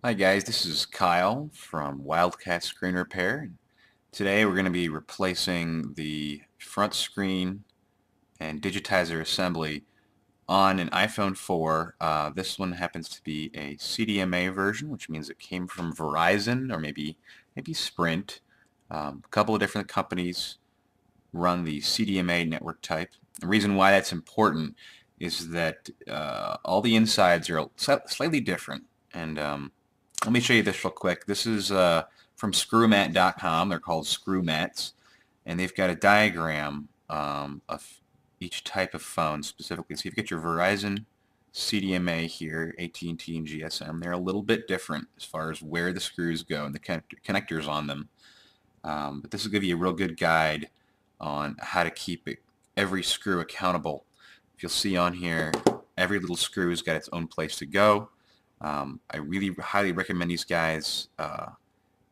Hi guys, this is Kyle from Wildcat Screen Repair. Today we're going to be replacing the front screen and digitizer assembly on an iPhone 4. This one happens to be a CDMA version, which means it came from Verizon or maybe Sprint. A couple of different companies run the CDMA network type. The reason why that's important is that all the insides are slightly different, and let me show you this real quick. This is from screwmat.com. They're called screw mats, and they've got a diagram of each type of phone specifically. So you've got your Verizon CDMA here, AT&T and GSM. They're a little bit different as far as where the screws go and the connectors on them. But this will give you a real good guide on how to keep every screw accountable. If you'll see on here, every little screw has got its own place to go. I really highly recommend these guys.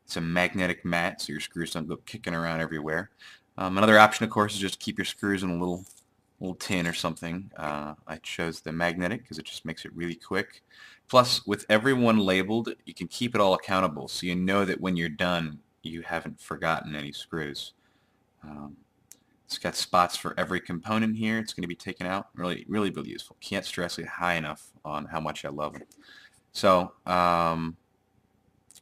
It's a magnetic mat, so your screws don't go kicking around everywhere. Another option, of course, is just keep your screws in a little tin or something. I chose the magnetic because it just makes it really quick. Plus, with every one labeled, you can keep it all accountable, so you know that when you're done, you haven't forgotten any screws. Um, it's got spots for every component here. It's going to be taken out. Really, really, really useful. Can't stress it high enough on how much I love it. So,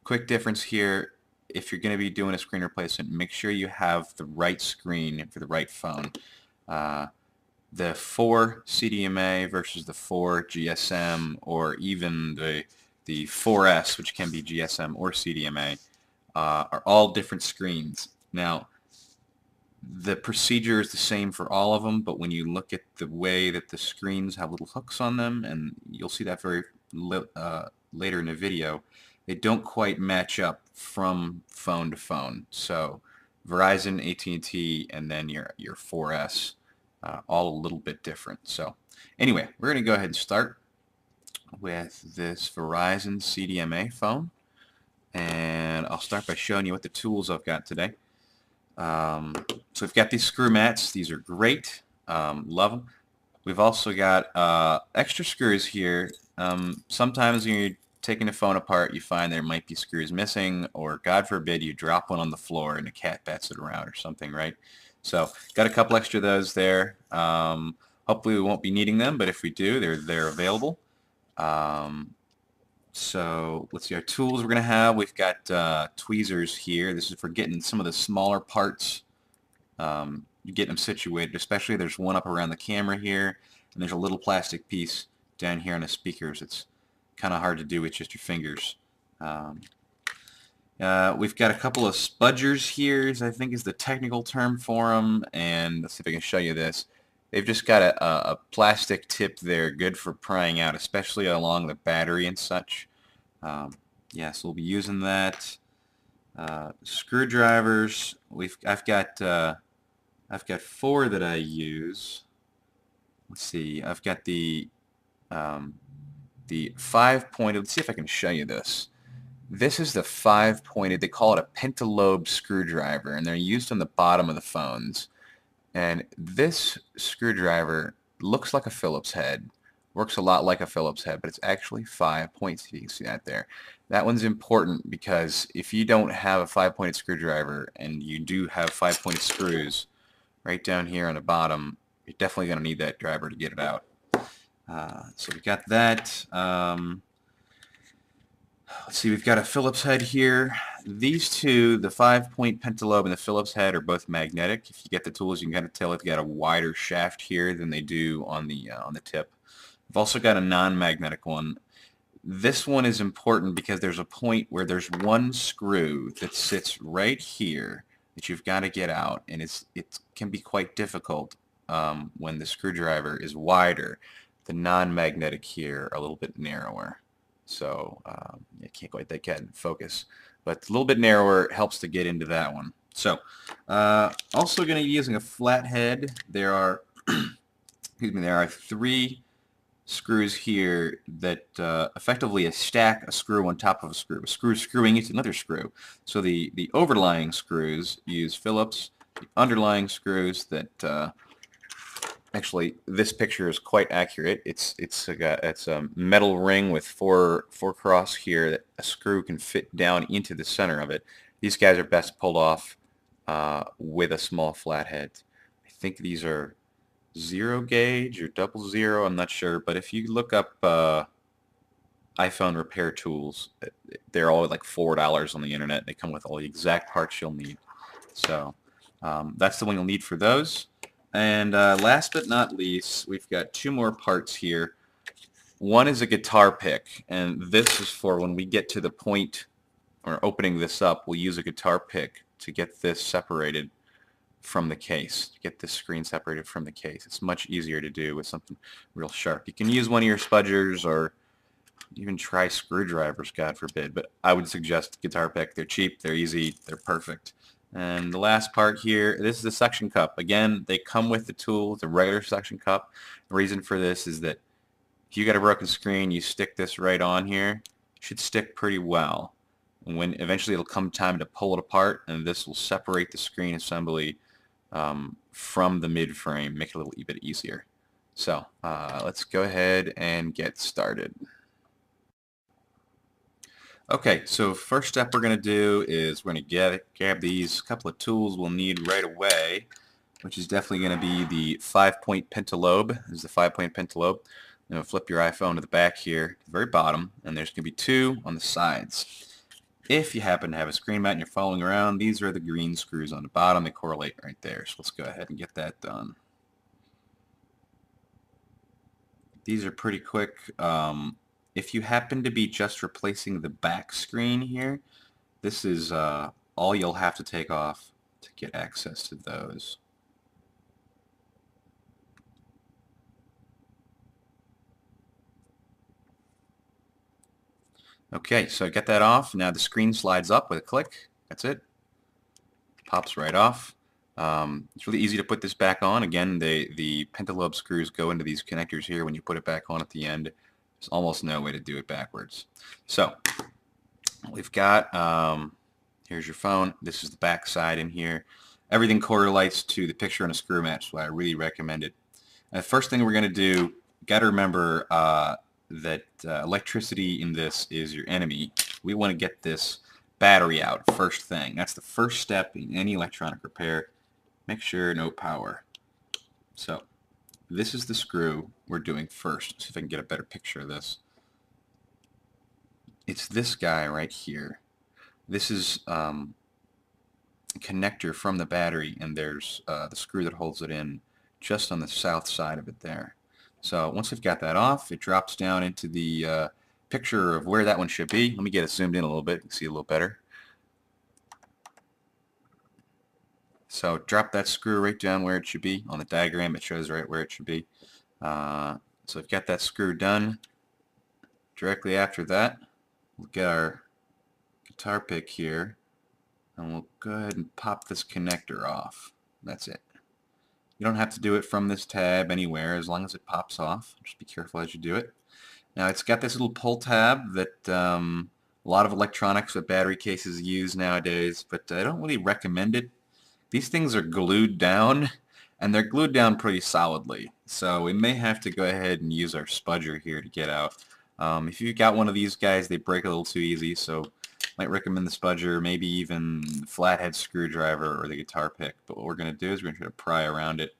quick difference here. If you're going to be doing a screen replacement, make sure you have the right screen for the right phone. Uh, the 4 CDMA versus the 4 GSM, or even the 4S, which can be GSM or CDMA, are all different screens. Now, the procedure is the same for all of them, but when you look at the way that the screens have little hooks on them, and you'll see that later in the video, they don't quite match up from phone to phone. So Verizon, AT&T, and then your 4S, all a little bit different. So anyway, we're going to go ahead and start with this Verizon CDMA phone, and I'll start by showing you what the tools I've got today. So we've got these screw mats. These are great. Love them. We've also got extra screws here. Sometimes when you're taking the phone apart, you find there might be screws missing, or God forbid you drop one on the floor and a cat bats it around or something, right? So got a couple extra of those there. Hopefully we won't be needing them, but if we do, they're available. Um, so let's see, our tools we're going to have. We've got tweezers here. This is for getting some of the smaller parts, getting them situated, especially there's one up around the camera here, and there's a little plastic piece down here on the speakers. It's kind of hard to do with just your fingers. Um, we've got a couple of spudgers here, I think is the technical term for them, and let's see if I can show you this. They've just got a plastic tip there, good for prying out, especially along the battery and such. Yeah, so we'll be using that. Screwdrivers. I've got 4 that I use. Let's see. I've got the 5-pointed. Let's see if I can show you this. This is the 5-pointed. They call it a pentalobe screwdriver, and they're used on the bottom of the phones. And this screwdriver looks like a Phillips head, works a lot like a Phillips head, but it's actually 5 points, if you can see that there. That one's important because if you don't have a 5-pointed screwdriver and you do have 5-pointed screws right down here on the bottom, you're definitely going to need that driver to get it out. So we got that. Let's see, we've got a Phillips head here. These two, the 5-point pentalobe and the Phillips head, are both magnetic. If you get the tools, you can kind of tell they've got a wider shaft here than they do on the tip. We've also got a non-magnetic one. This one is important because there's a point where there's one screw that sits right here that you've got to get out, and it can be quite difficult when the screwdriver is wider. The non-magnetic here are a little bit narrower. So I can't quite get in focus, but a little bit narrower helps to get into that one. So also going to be using a flathead. There are excuse me, there are 3 screws here that effectively stack a screw on top of a screw screwing into another screw. So the overlying screws use Phillips. The underlying screws that Actually, this picture is quite accurate. It's a metal ring with four cross here that a screw can fit down into the center of it. These guys are best pulled off with a small flathead. I think these are 0 gauge or 00. I'm not sure, but if you look up iPhone repair tools, they're all like $4 on the internet. They come with all the exact parts you'll need. So that's the one you'll need for those. And last but not least, we've got two more parts here. One is a guitar pick, and this is for when we get to the point or opening this up, we'll use a guitar pick to get this separated from the case, to get this screen separated from the case. It's much easier to do with something real sharp. You can use one of your spudgers or even try screwdrivers, God forbid, but I would suggest guitar pick. They're cheap, they're easy, they're perfect. And the last part here, this is the suction cup. Again, they come with the tool, the regular suction cup. The reason for this is that if you got a broken screen, you stick this right on here, it should stick pretty well. And when eventually it'll come time to pull it apart, and this will separate the screen assembly from the mid frame, make it a little bit easier. So let's go ahead and get started. Okay, so first step we're going to do is we're going to grab these couple of tools we'll need right away, which is definitely going to be the 5-point pentalobe. This is the 5-point pentalobe. You know, flip your iPhone to the back here, to the very bottom, and there's going to be two on the sides. If you happen to have a screen mat and you're following around, these are the green screws on the bottom. They correlate right there. So let's go ahead and get that done. These are pretty quick. If you happen to be just replacing the back screen here, this is all you'll have to take off to get access to those. Okay, so get that off. Now the screen slides up with a click. That's it. Pops right off. It's really easy to put this back on. Again, the pentalobe screws go into these connectors here when you put it back on at the end. There's almost no way to do it backwards. So we've got, here's your phone. This is the back side in here. Everything correlates to the picture on a screw match, so I really recommend it. And the first thing we're going to do, got to remember that electricity in this is your enemy. We want to get this battery out first thing. That's the first step in any electronic repair. Make sure no power. So this is the screw we're doing first. Let's see if I can get a better picture of this. It's this guy right here. This is a connector from the battery, and there's the screw that holds it in just on the south side of it there. So once we've got that off, it drops down into the picture of where that one should be. Let me get it zoomed in a little bit. You can see a little better. So drop that screw right down where it should be. On the diagram, it shows right where it should be. So I've got that screw done. Directly after that, we'll get our guitar pick here, and we'll go ahead and pop this connector off. That's it. You don't have to do it from this tab anywhere as long as it pops off. Just be careful as you do it. Now it's got this little pull tab that a lot of electronics with battery cases use nowadays, but I don't really recommend it. These things are glued down, and they're glued down pretty solidly. So we may have to go ahead and use our spudger here to get out. If you've got one of these guys, they break a little too easy, so might recommend the spudger, maybe even the flathead screwdriver or the guitar pick. But what we're going to do is we're going to try to pry around it.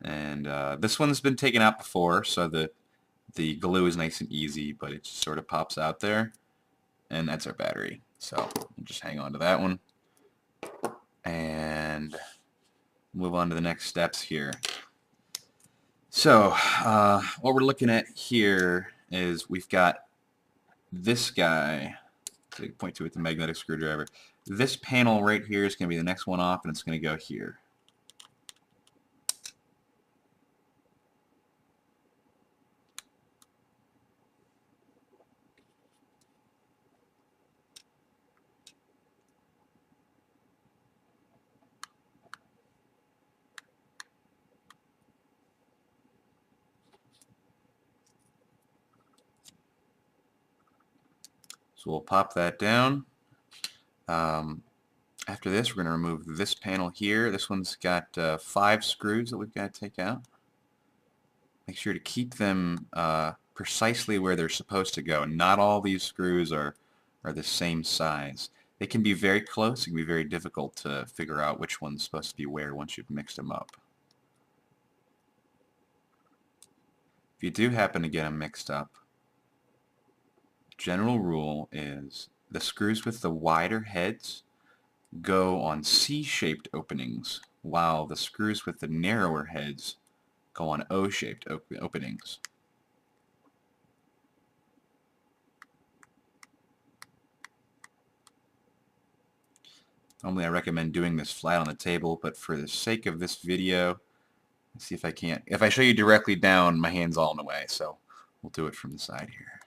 And this one's been taken out before, so the glue is nice and easy, but it just sort of pops out there. And that's our battery. So we'll just hang on to that one. And move on to the next steps here. So what we're looking at here is we've got this guy, so you can point to it with the magnetic screwdriver. This panel right here is going to be the next one off, and it's going to go here. So we'll pop that down. After this, we're going to remove this panel here. This one's got 5 screws that we've got to take out. make sure to keep them precisely where they're supposed to go. Not all these screws are the same size. They can be very close. It can be very difficult to figure out which one's supposed to be where once you've mixed them up. If you do happen to get them mixed up, general rule is the screws with the wider heads go on C-shaped openings, while the screws with the narrower heads go on O-shaped openings. Normally I recommend doing this flat on the table, but for the sake of this video, let's see if I can't. If I show you directly down, my hand's all in the way, so we'll do it from the side here.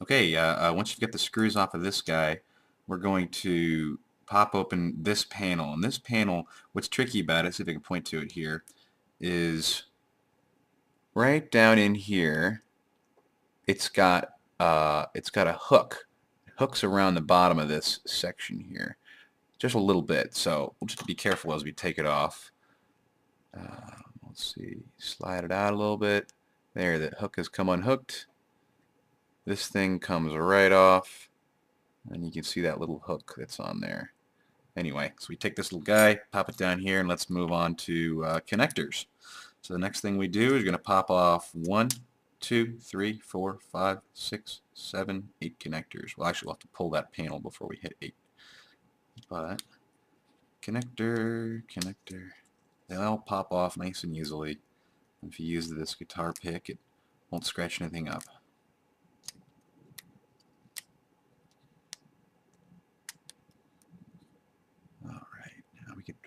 Okay, once you've got the screws off of this guy, we're going to pop open this panel. And this panel, what's tricky about it, see if I can point to it here, is right down in here. It's got a hook. It hooks around the bottom of this section here, just a little bit. So we'll just be careful as we take it off. Let's see, slide it out a little bit. There, the hook has come unhooked. This thing comes right off, and you can see that little hook that's on there. Anyway, so we take this little guy, pop it down here, and let's move on to connectors. So the next thing we do is going to pop off 1, 2, 3, 4, 5, 6, 7, 8 connectors. Well, actually, we'll have to pull that panel before we hit 8. But connector, they all pop off nice and easily. If you use this guitar pick, it won't scratch anything up.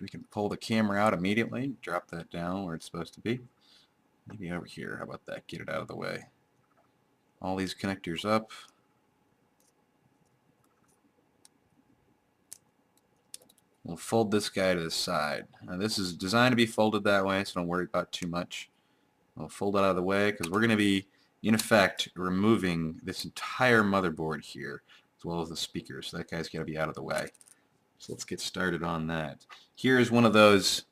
We can pull the camera out immediately, drop that down where it's supposed to be. Maybe over here. How about that? Get it out of the way. All these connectors up. We'll fold this guy to the side. Now this is designed to be folded that way, so don't worry about too much. We'll fold it out of the way because we're going to be, in effect, removing this entire motherboard here, as well as the speakers. So that guy's got to be out of the way. So let's get started on that. Here's one of those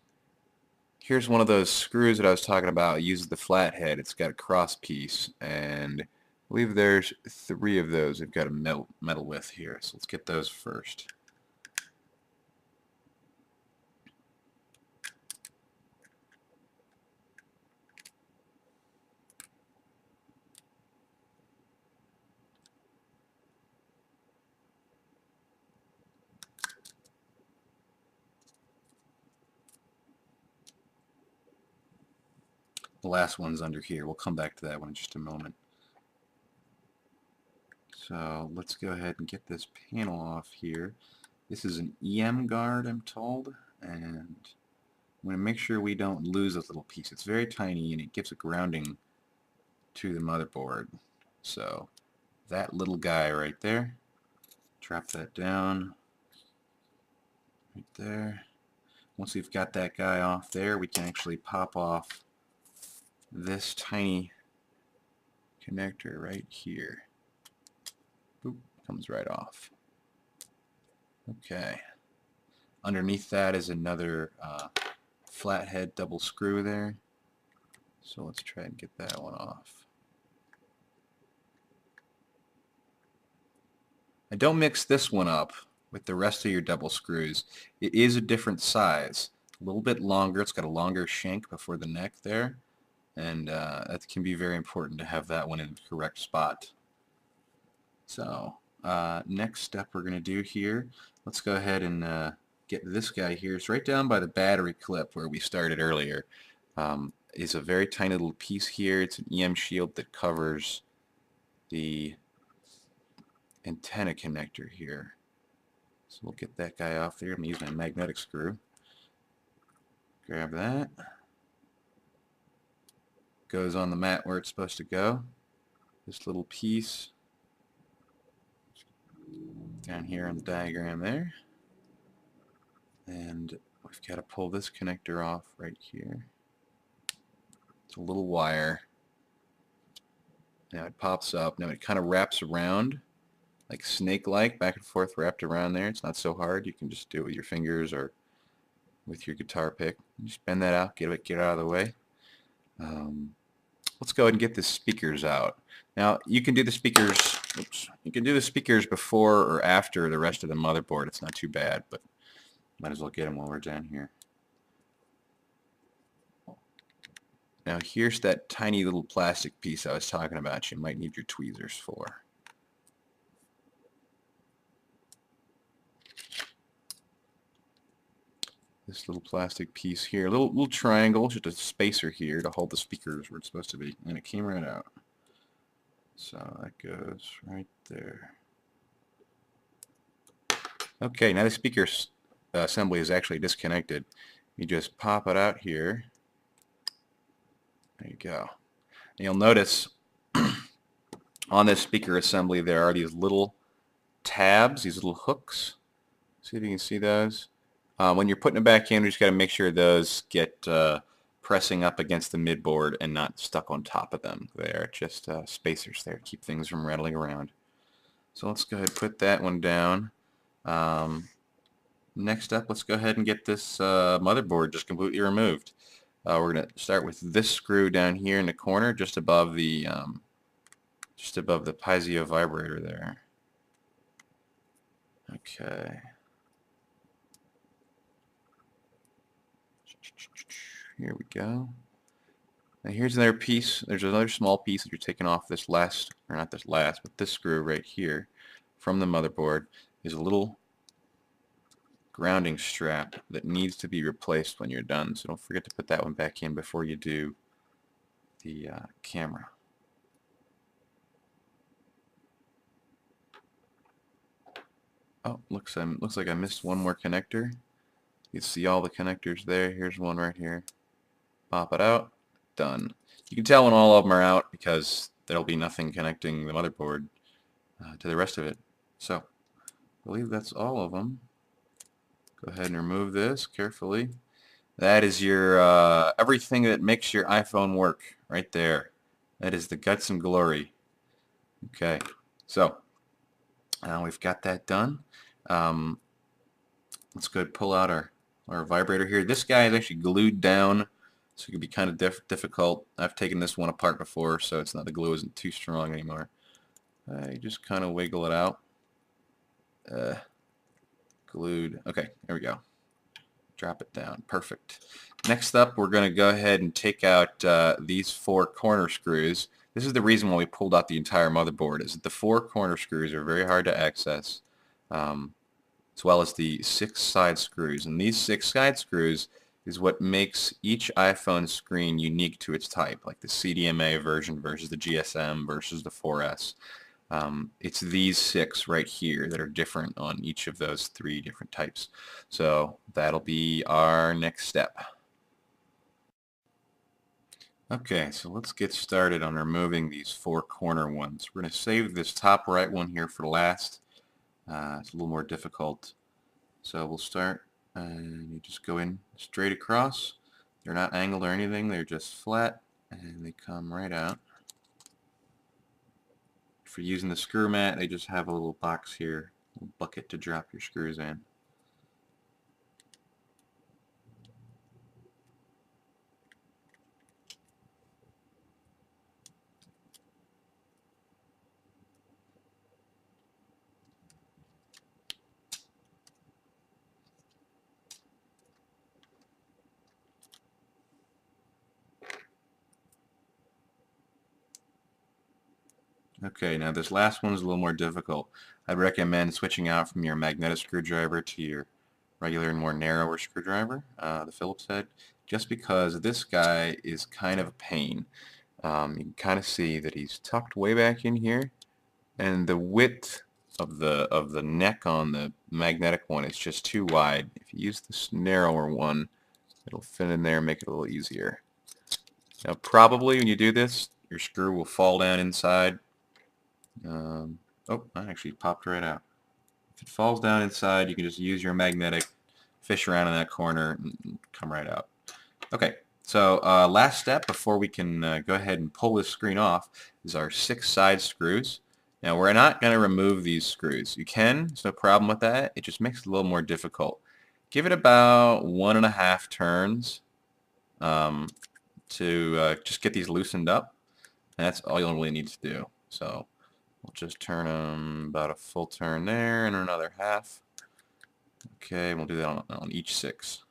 screws that I was talking about. It uses the flathead. It's got a cross piece, and I believe there's 3 of those. They've got a metal width here. So let's get those first. The last one's under here. We'll come back to that one in just a moment. So let's go ahead and get this panel off here. This is an EM guard, I'm told, and I'm going to make sure we don't lose this little piece. It's very tiny and it gives a grounding to the motherboard. So that little guy right there, drop that down right there. Once we've got that guy off there, we can actually pop off this tiny connector right here. Boop, comes right off. Okay. Underneath that is another flathead double screw there. So let's try and get that one off. And don't mix this one up with the rest of your double screws. It is a different size. A little bit longer. It's got a longer shank before the neck there. And that can be very important to have that one in the correct spot. So next step we're going to do here, let's go ahead and get this guy here. It's right down by the battery clip where we started earlier. Is a very tiny little piece here. It's an EM shield that covers the antenna connector here. So we'll get that guy off there. I'm going to use my magnetic screw. Grab that. Goes on the mat where it's supposed to go. This little piece down here on the diagram there. And we've got to pull this connector off right here. It's a little wire. Now it pops up. Now it kind of wraps around like snake-like, back and forth wrapped around there. It's not so hard. You can just do it with your fingers or with your guitar pick. Just bend that out, get it out of the way. Let's go ahead and get the speakers out. Now you can do the speakers. Oops, you can do the speakers before or after the rest of the motherboard. It's not too bad, but might as well get them while we're down here. Now here's that tiny little plastic piece I was talking about you might need your tweezers for. This little plastic piece here, little triangle, just a spacer here to hold the speakers where it's supposed to be, and it came right out. So that goes right there. Okay, now the speaker assembly is actually disconnected. You just pop it out here. There you go. And you'll notice on this speaker assembly there are these little tabs, these little hooks. See if you can see those. When you're putting it back in, we just got to make sure those get pressing up against the midboard and not stuck on top of them. They're just spacers there to keep things from rattling around. So let's go ahead and put that one down. Next up, let's go ahead and get this motherboard just completely removed. We're going to start with this screw down here in the corner, just above the piezo vibrator there. Okay. Here we go. Now here's another piece. There's another small piece that you're taking off this last, or not this last, but this screw right here from the motherboard is a little grounding strap that needs to be replaced when you're done. So don't forget to put that one back in before you do the camera. Oh, looks like I missed one more connector. You can see all the connectors there. Here's one right here. Pop it out. Done. You can tell when all of them are out because there'll be nothing connecting the motherboard to the rest of it. So, I believe that's all of them. Go ahead and remove this carefully. That is your everything that makes your iPhone work right there. That is the guts and glory. Okay, so now we've got that done. Let's go ahead and pull out our vibrator here. This guy is actually glued down, so it can be kind of difficult. I've taken this one apart before, so it's not, the glue isn't too strong anymore. You just kind of wiggle it out. Glued. Okay, there we go. Drop it down. Perfect. Next up, we're going to go ahead and take out these 4 corner screws. This is the reason why we pulled out the entire motherboard, is that the 4 corner screws are very hard to access, as well as the 6 side screws. And these 6 side screws is what makes each iPhone screen unique to its type, like the CDMA version versus the GSM versus the 4S. It's these 6 right here that are different on each of those 3 different types. So that'll be our next step. Okay, so let's get started on removing these 4 corner ones. We're going to save this top right one here for last. It's a little more difficult. So we'll start, and you just go in straight across. They're not angled or anything, they're just flat, and they come right out. If you're using the screw mat, they just have a little box here, a little bucket to drop your screws in. Okay, now this last one is a little more difficult. I'd recommend switching out from your magnetic screwdriver to your regular and more narrower screwdriver, the Phillips head, just because this guy is kind of a pain. You can kind of see that he's tucked way back in here, and the width of the neck on the magnetic one is just too wide. If you use this narrower one, it'll fit in there and make it a little easier. Now probably when you do this, your screw will fall down inside. Oh, that actually popped right out. If it falls down inside, you can just use your magnetic, fish around in that corner, and come right out. Okay, so last step before we can go ahead and pull this screen off is our 6 side screws. Now we're not going to remove these screws. You can, there's no problem with that. It just makes it a little more difficult. Give it about 1.5 turns to just get these loosened up. And that's all you'll really need to do. So we'll just turn them about a full turn there and another half. Okay, we'll do that on each 6.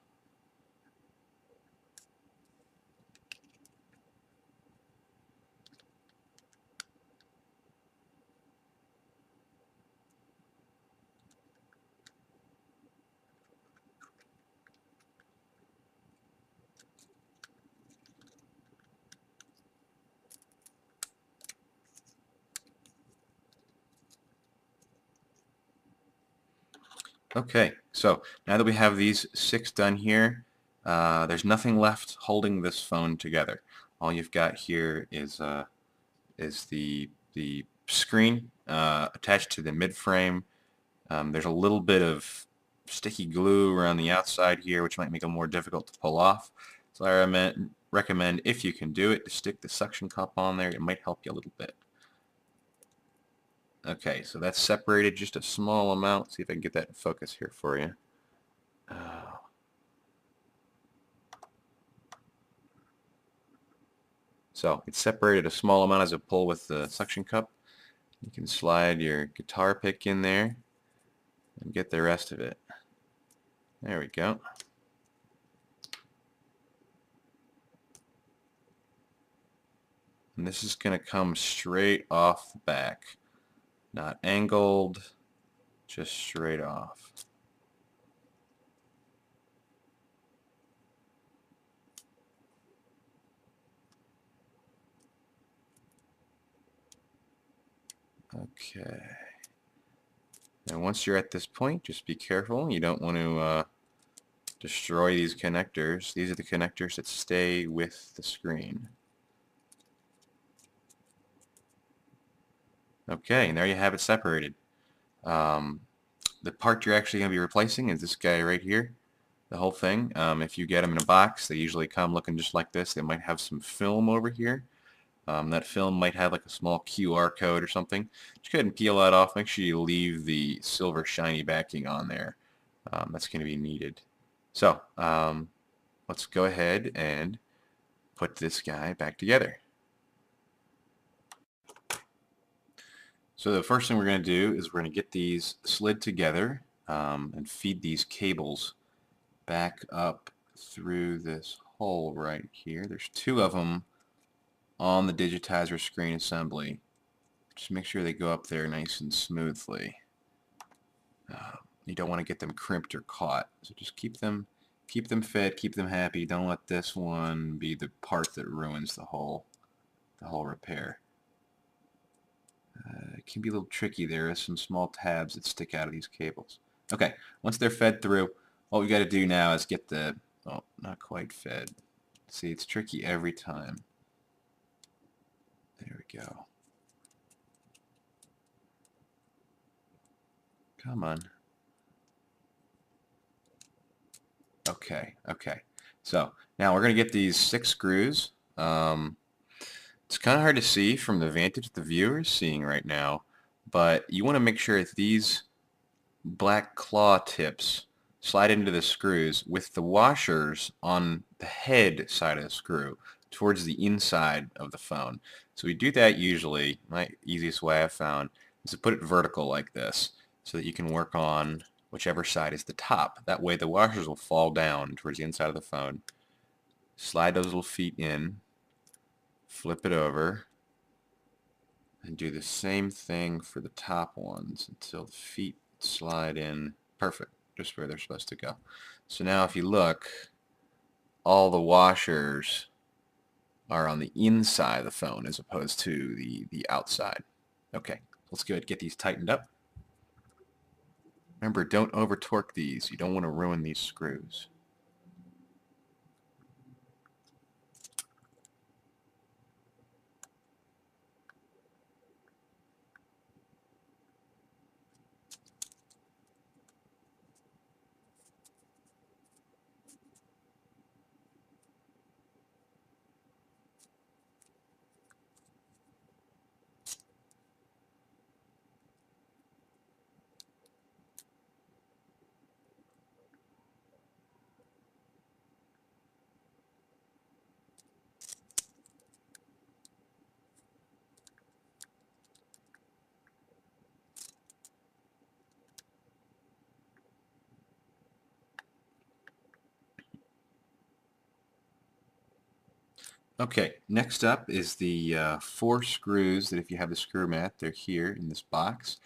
Okay, so now that we have these 6 done here, there's nothing left holding this phone together. All you've got here is the screen attached to the mid-frame. There's a little bit of sticky glue around the outside here, which might make it more difficult to pull off. So I recommend, if you can do it, to stick the suction cup on there. It might help you a little bit. Okay, so that's separated just a small amount. See if I can get that in focus here for you. So it's separated a small amount as a pull with the suction cup. You can slide your guitar pick in there and get the rest of it. There we go. And this is going to come straight off the back. Not angled, just straight off. Okay. And once you're at this point, just be careful. You don't want to destroy these connectors. These are the connectors that stay with the screen. Okay, and there you have it separated. The part you're actually going to be replacing is this guy right here, the whole thing. If you get them in a box, they usually come looking just like this. They might have some film over here. That film might have like a small QR code or something. Just go ahead and peel that off. Make sure you leave the silver shiny backing on there. That's going to be needed. So let's go ahead and put this guy back together. So the first thing we're going to do is we're going to get these slid together and feed these cables back up through this hole right here. There's 2 of them on the digitizer screen assembly. Just make sure they go up there nice and smoothly. You don't want to get them crimped or caught. So just keep them fed, keep them happy. Don't let this one be the part that ruins the whole repair. It can be a little tricky. There are some small tabs that stick out of these cables. Okay, once they're fed through, what we got to do now is get the, oh, not quite fed. See, it's tricky every time. There we go. Come on. Okay, okay. So now we're going to get these 6 screws. It's kind of hard to see from the vantage the viewer is seeing right now, but you want to make sure that these black claw tips slide into the screws with the washers on the head side of the screw towards the inside of the phone. So we do that usually. My easiest way I've found is to put it vertical like this so that you can work on whichever side is the top. That way the washers will fall down towards the inside of the phone. Slide those little feet in, flip it over, and do the same thing for the top ones until the feet slide in perfect, just where they're supposed to go. So now if you look, all the washers are on the inside of the phone as opposed to the outside. Okay, let's go ahead and get these tightened up. Remember, don't over torque these. You don't want to ruin these screws. Okay, next up is the 4 screws that if you have the screw mat, they're here in this box.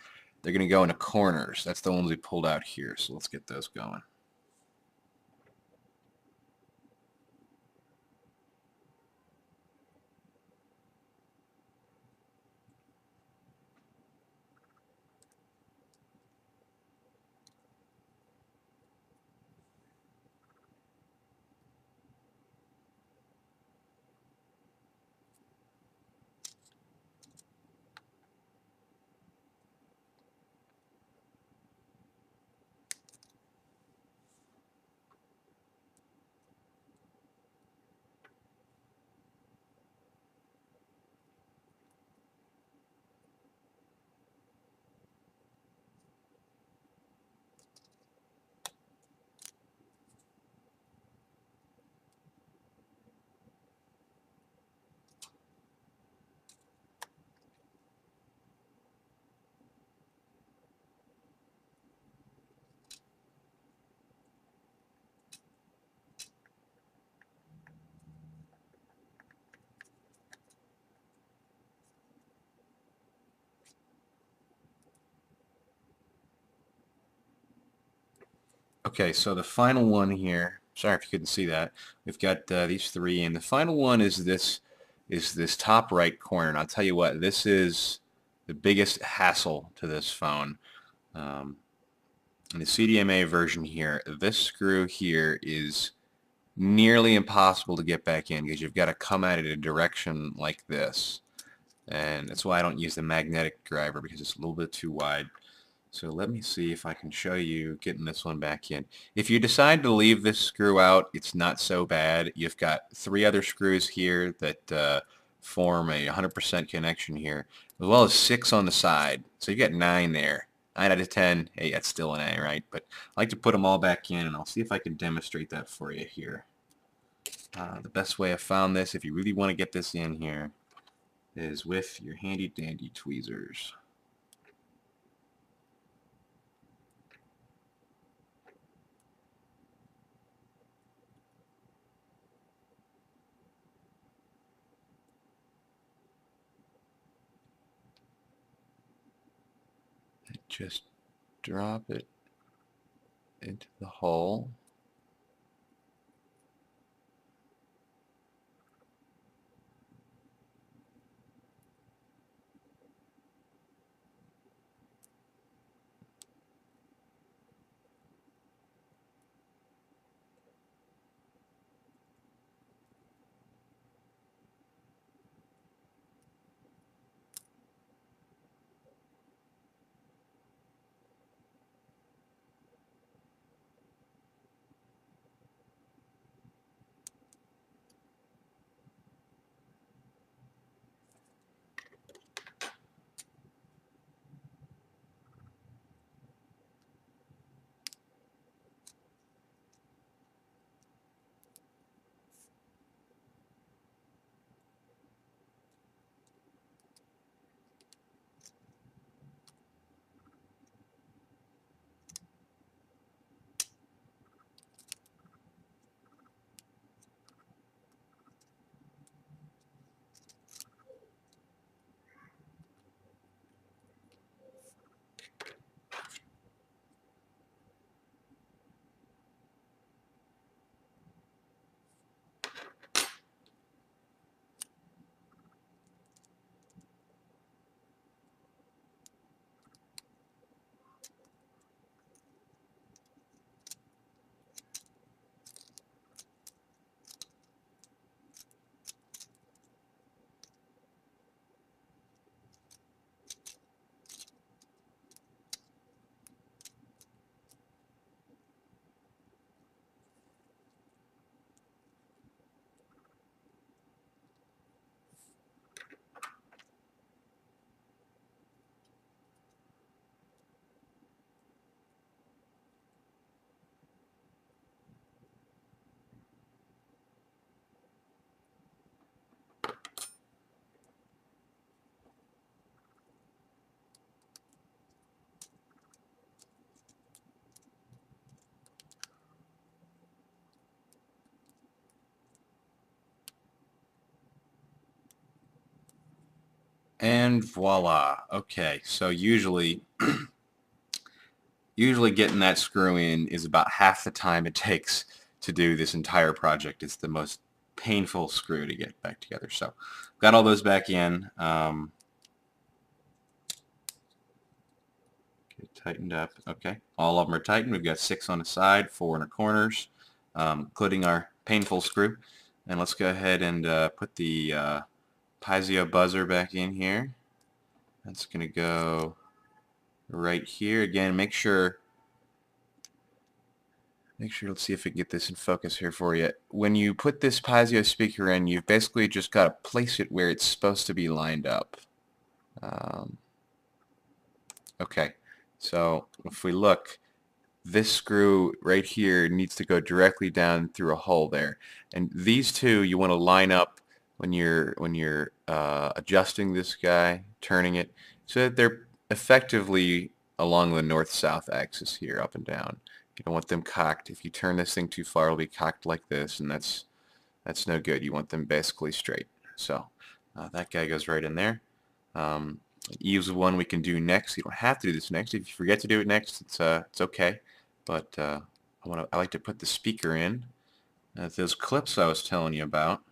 They're going to go into corners. That's the ones we pulled out here, so let's get those going. Okay, so the final one here, sorry if you couldn't see that, we've got these 3, and the final one is this top right corner. And I'll tell you what, this is the biggest hassle to this phone. Um, in the CDMA version here, this screw here is nearly impossible to get back in because you've got to come at it in a direction like this. And that's why I don't use the magnetic driver, because it's a little bit too wide. So let me see if I can show you getting this one back in. If you decide to leave this screw out, it's not so bad. You've got 3 other screws here that form a 100% connection here, as well as 6 on the side. So you've got 9 there. 9 out of 10, hey, that's still an A, right? But I like to put them all back in, and I'll see if I can demonstrate that for you here. The best way I found this, if you really want to get this in here, is with your handy dandy tweezers. Just drop it into the hole. And voila. Okay, so usually getting that screw in is about half the time it takes to do this entire project. It's the most painful screw to get back together. So got all those back in. Get tightened up. Okay, all of them are tightened. We've got 6 on the side, 4 in the corners, including our painful screw. And let's go ahead and put the piezo buzzer back in here. That's going to go right here. Again, make sure, let's see if we can get this in focus here for you. When you put this piezo speaker in, you've basically just got to place it where it's supposed to be lined up. Okay, so if we look, this screw right here needs to go directly down through a hole there. And these two you want to line up when you're adjusting this guy, turning it, so that they're effectively along the north-south axis here, up and down. You don't want them cocked. If you turn this thing too far, it'll be cocked like this, and that's no good. You want them basically straight. So that guy goes right in there. Use one we can do next. You don't have to do this next. If you forget to do it next, it's okay. But I like to put the speaker in. Those clips I was telling you about,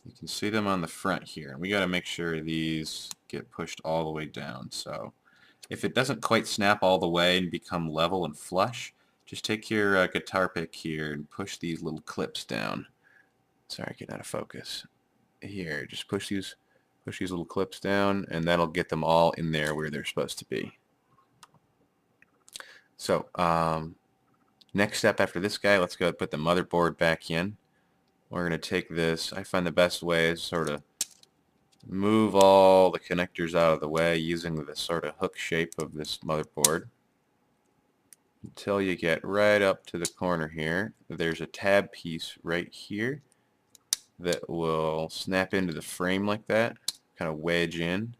you can see them on the front here. And we got to make sure these get pushed all the way down. So if it doesn't quite snap all the way and become level and flush, just take your guitar pick here and push these little clips down. Sorry, getting out of focus. Here, just push these little clips down, and that'll get them all in there where they're supposed to be. So next step after this guy, let's go put the motherboard back in. We're going to take this. I find the best way is sort of move all the connectors out of the way using the sort of hook shape of this motherboard until you get right up to the corner here. There's a tab piece right here that will snap into the frame like that, kind of wedge in,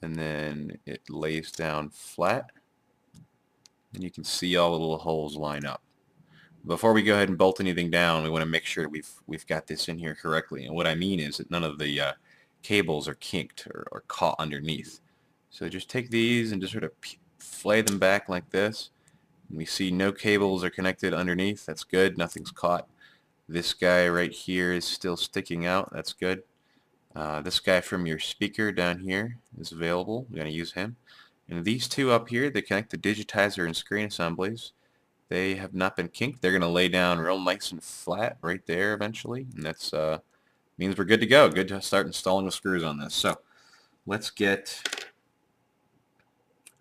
and then it lays down flat, and you can see all the little holes line up. Before we go ahead and bolt anything down, we want to make sure we've got this in here correctly. And what I mean is that none of the cables are kinked or caught underneath. So just take these and just sort of flay them back like this. And we see no cables are connected underneath. That's good. Nothing's caught. This guy right here is still sticking out. That's good. This guy from your speaker down here is available. We're going to use him. And these two up here, they connect the digitizer and screen assemblies. They have not been kinked. They're going to lay down real nice and flat right there eventually. And that's means we're good to go. Good to start installing the screws on this. So let's get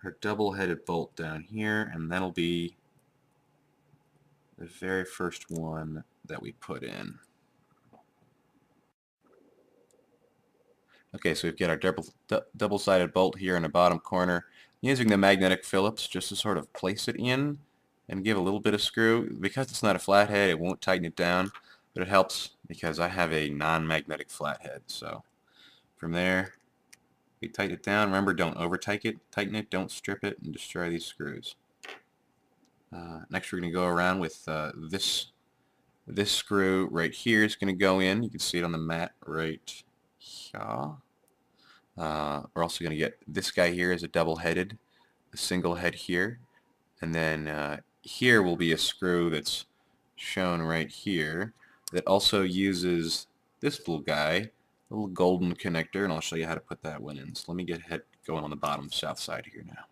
our double-headed bolt down here, and that'll be the very first one that we put in. Okay, so we've got our double-sided bolt here in the bottom corner. Using the magnetic Phillips just to sort of place it in and give a little bit of screw. Because it's not a flathead, it won't tighten it down, but it helps because I have a non-magnetic flathead. So from there, we tighten it down. Remember, don't over-tighten it, don't strip it, and destroy these screws. Next, we're going to go around with this screw right here is going to go in. You can see it on the mat right here. We're also going to get this guy here as a double-headed, a single head here, and then here will be a screw that's shown right here that also uses this little guy, a little golden connector, and I'll show you how to put that one in. So let me get ahead going on the bottom south side here now.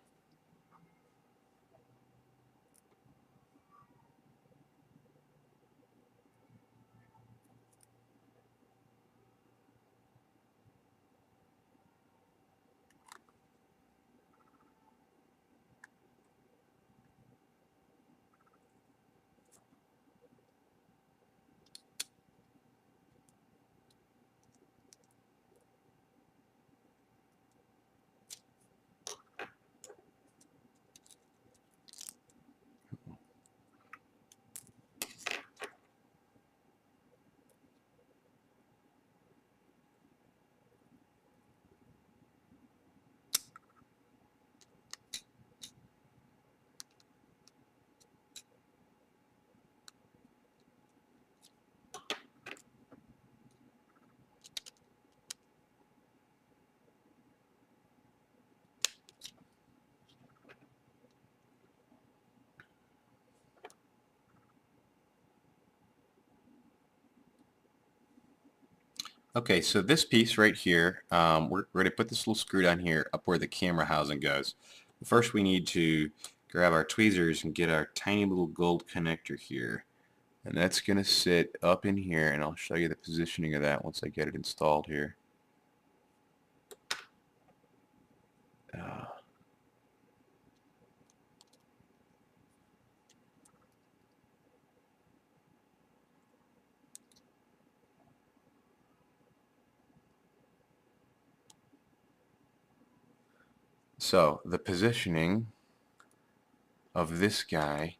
Okay, so this piece right here, we're going to put this little screw down here up where the camera housing goes. First we need to grab our tweezers and get our tiny little gold connector here. And that's going to sit up in here, and I'll show you the positioning of that once I get it installed here. Uh, so the positioning of this guy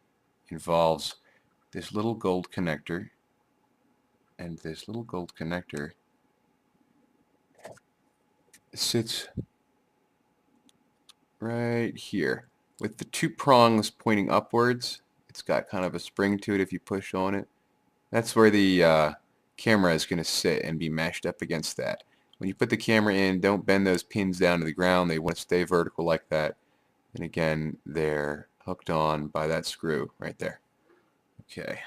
involves this little gold connector, and this little gold connector sits right here with the two prongs pointing upwards. It's got kind of a spring to it if you push on it. That's where the camera is going to sit and be mashed up against that. When you put the camera in, don't bend those pins down to the ground. They want to stay vertical like that. And again, they're hooked on by that screw right there. Okay.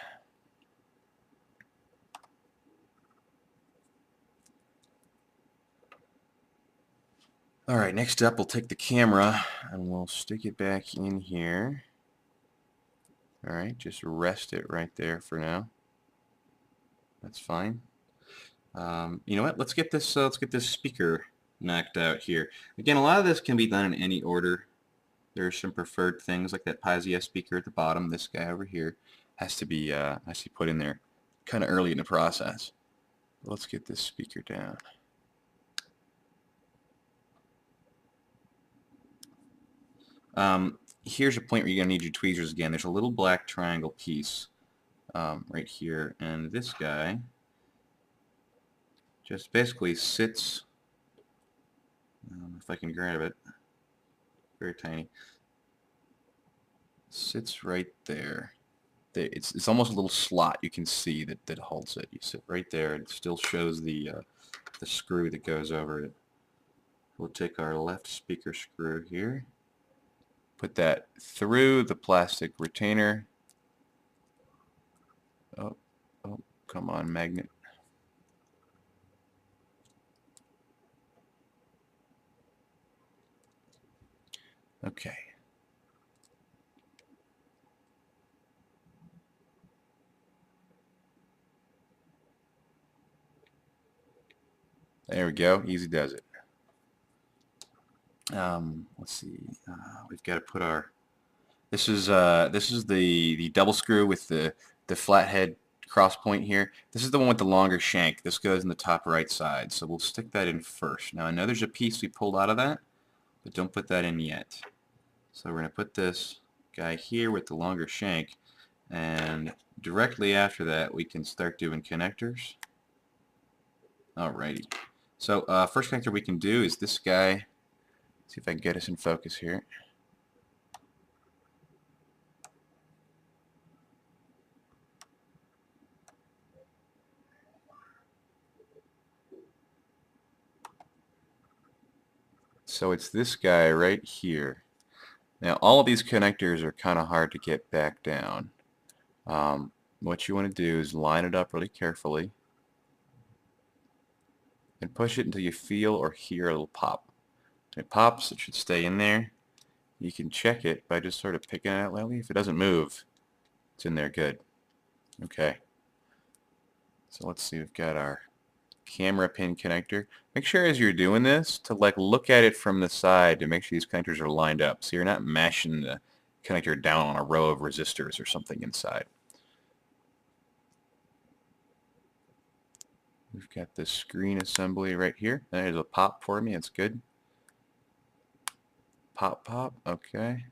Alright, next up we'll take the camera and we'll stick it back in here. Alright, just rest it right there for now. That's fine. You know what? Let's get this speaker knocked out here. Again, a lot of this can be done in any order. There are some preferred things like that Pazia speaker at the bottom. This guy over here has to be put in there kind of early in the process. Let's get this speaker down. Here's a point where you're going to need your tweezers again. There's a little black triangle piece right here, and this guy just basically sits, if I can grab it, very tiny, sits right there. It's almost a little slot you can see that holds it. You sit right there, and it still shows the screw that goes over it. We'll take our left speaker screw here, put that through the plastic retainer. Oh, come on, magnet. Okay. There we go. Easy does it. Let's see. We've got to put our. This is the double screw with the flathead cross point here. This is the one with the longer shank. This goes in the top right side. So we'll stick that in first. Now I know there's a piece we pulled out of that, but don't put that in yet. So we're going to put this guy here with the longer shank, and directly after that we can start doing connectors. Alrighty. So first connector we can do is this guy. See if I can get us in focus here. So it's this guy right here. Now all of these connectors are kind of hard to get back down. What you want to do is line it up really carefully and push it until you feel or hear a little pop. When it pops, it should stay in there. You can check it by just sort of picking it out lightly. If it doesn't move, it's in there good. Okay. So let's see, we've got our camera pin connector. Make sure as you're doing this to look at it from the side to make sure these connectors are lined up so you're not mashing the connector down on a row of resistors or something inside. We've got this screen assembly right here. There's a pop for me. It's good. Pop, pop. Okay.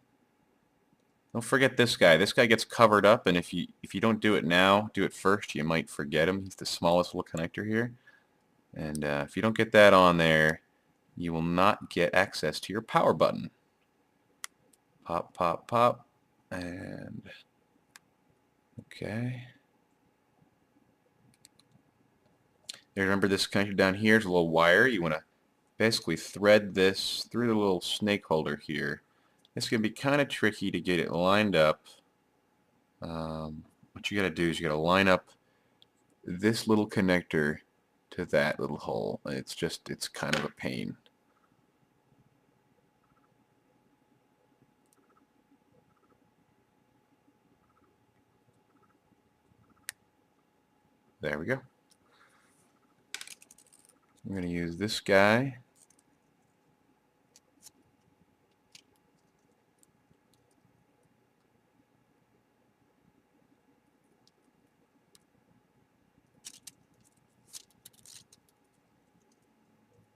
Don't forget this guy. This guy gets covered up, and if you don't do it now, do it first, you might forget him. He's the smallest little connector here. And if you don't get that on there, you will not get access to your power button. Pop, pop, pop. And okay. Now remember this connector down here is a little wire. You want to basically thread this through the little snake holder here. It's going to be kind of tricky to get it lined up. What you got to do is you got to line up this little connector to that little hole. It's kind of a pain. There we go. I'm going to use this guy.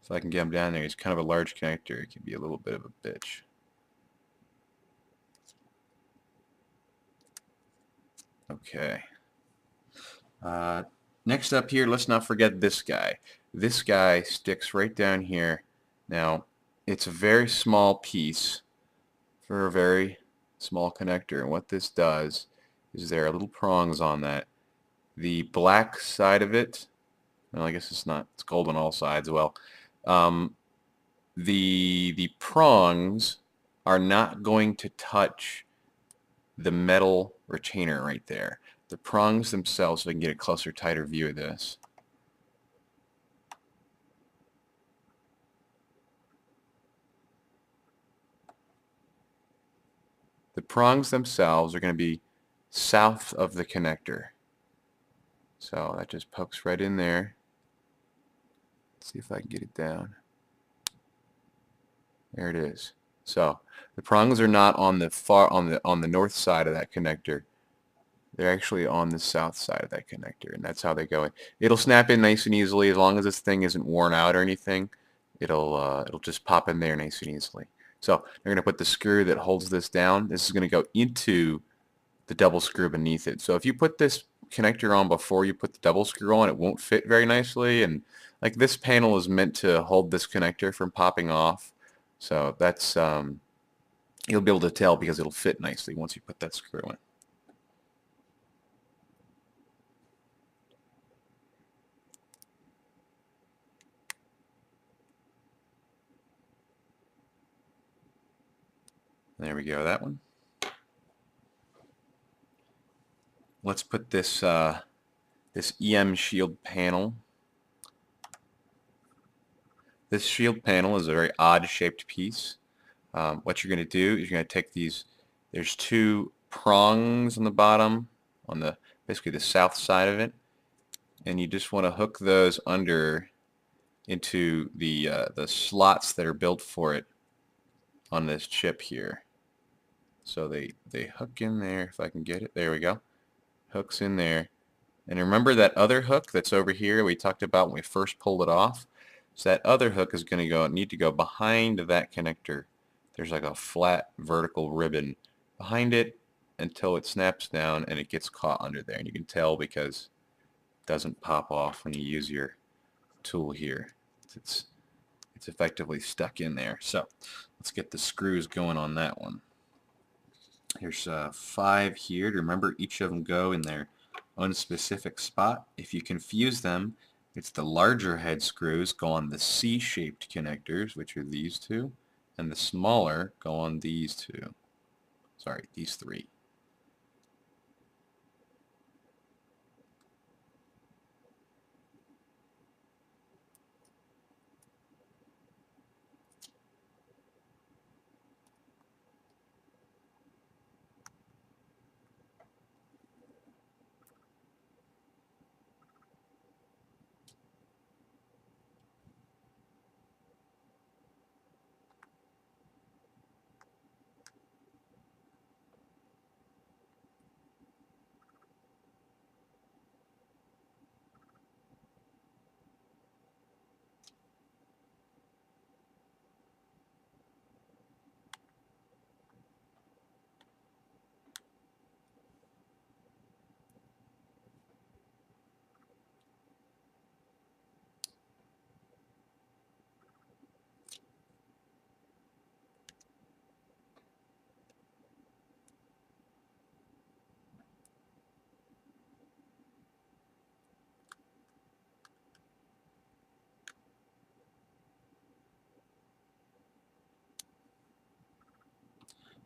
So I can get him down there. He's kind of a large connector. It can be a little bit of a bitch. Okay. Next up here, let's not forget this guy. This guy sticks right down here. Now, it's a very small piece for a very small connector. And what this does is there are little prongs on that. The black side of it, well, I guess it's not, it's gold on all sides. Well, the prongs are not going to touch the metal retainer right there. The prongs themselves, so I can get a closer, tighter view of this. The prongs themselves are going to be south of the connector. So that just pokes right in there. Let's see if I can get it down. There it is. So the prongs are not on the north side of that connector. They're actually on the south side of that connector, and that's how they go in. It'll snap in nice and easily as long as this thing isn't worn out or anything. It'll just pop in there nice and easily. So they're going to put the screw that holds this down. This is going to go into the double screw beneath it. So if you put this connector on before you put the double screw on, it won't fit very nicely. And like this panel is meant to hold this connector from popping off. So that's you'll be able to tell because it'll fit nicely once you put that screw in. There we go, that one. Let's put this this EM shield panel. This shield panel is a very odd shaped piece. What you're going to do is you're going to take these, there's two prongs on the bottom, on the basically the south side of it, and you just want to hook those under into the slots that are built for it on this chip here. So they hook in there, if I can get it. There we go. Hooks in there. And remember that other hook that's over here we talked about when we first pulled it off? So that other hook is going to need to go behind that connector. There's like a flat vertical ribbon behind it until it snaps down and it gets caught under there. And you can tell because it doesn't pop off when you use your tool here. It's effectively stuck in there. So let's get the screws going on that one. There's 5 here. Remember, each of them go in their own specific spot. If you confuse them, it's the larger head screws go on the C-shaped connectors, which are these two, and the smaller go on these two. Sorry, these 3.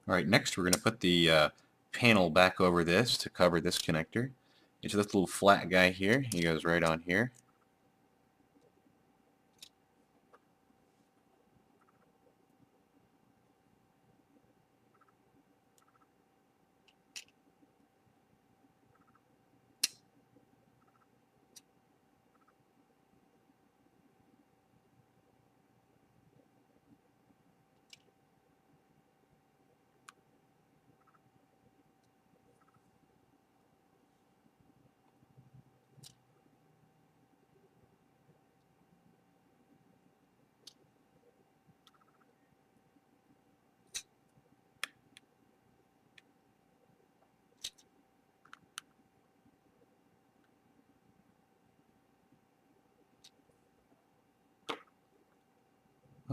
All right, next we're going to put the panel back over this to cover this connector. It's this little flat guy here. He goes right on here.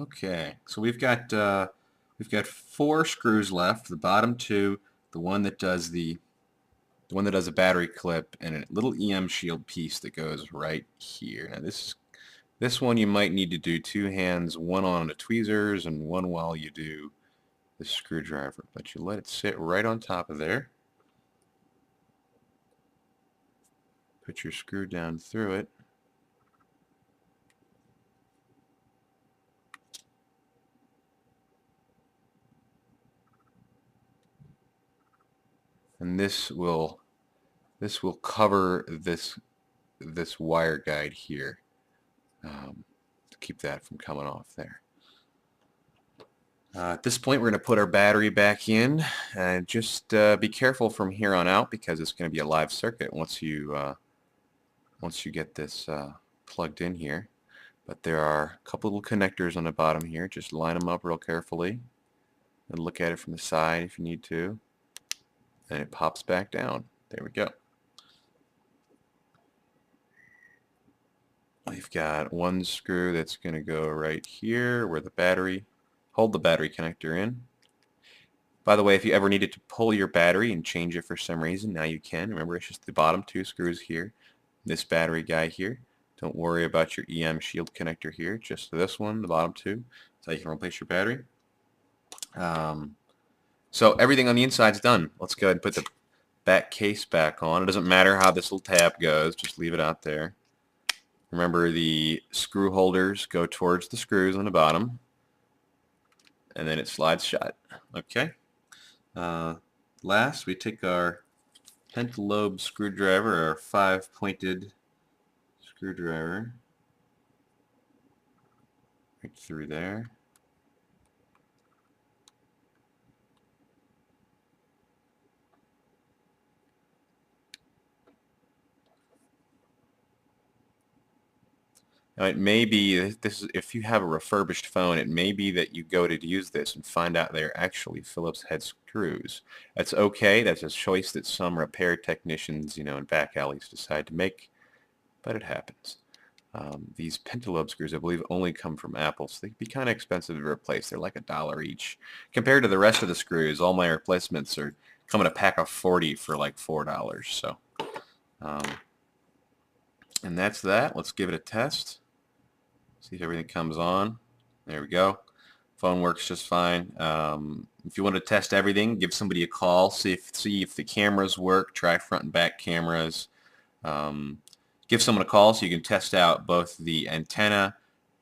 Okay, so we've got 4 screws left. The bottom 2, the one that does a battery clip, and a little EM shield piece that goes right here. Now this one you might need to do 2 hands, one on the tweezers and one while you do the screwdriver, but you let it sit right on top of there. Put your screw down through it. And this will cover this wire guide here, to keep that from coming off there. At this point, we're going to put our battery back in, and just be careful from here on out because it's going to be a live circuit once you get this plugged in here. But there are a couple little connectors on the bottom here. Just line them up real carefully and look at it from the side if you need to. And it pops back down. There we go. We've got one screw that's going to go right here where hold the battery connector in. By the way, if you ever needed to pull your battery and change it for some reason, now you can. Remember, it's just the bottom 2 screws here, this battery guy here. Don't worry about your EM shield connector here, just this one, the bottom 2. That's how you can replace your battery. So everything on the inside is done. Let's go ahead and put the back case back on. It doesn't matter how this little tab goes, just leave it out there. Remember, the screw holders go towards the screws on the bottom, and then it slides shut. Okay. Last, we take our pentalobe screwdriver, our 5-pointed screwdriver, right through there. Now it may be, if you have a refurbished phone, it may be that you go to use this and find out they're actually Phillips head screws. That's okay. That's a choice that some repair technicians, in back alleys decide to make, but it happens. These pentalobe screws, I believe, only come from Apple, so they can be kind of expensive to replace. They're like $1 each. Compared to the rest of the screws, all my replacements come in a pack of 40 for like $4. So, and that's that. Let's give it a test. See if everything comes on. There we go. Phone works just fine. If you want to test everything, give somebody a call. See if the cameras work. Try front and back cameras. Give someone a call so you can test out both the antenna,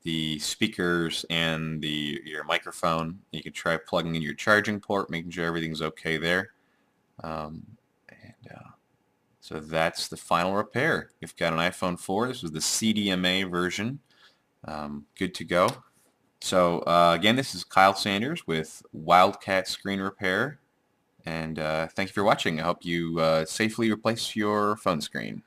the speakers, and your microphone. You can try plugging in your charging port, making sure everything's okay there. So that's the final repair. You've got an iPhone 4. This was the CDMA version. Good to go. So again, this is Kyle Sanders with Wildcat Screen Repair, and thank you for watching. I hope you safely replace your phone screen.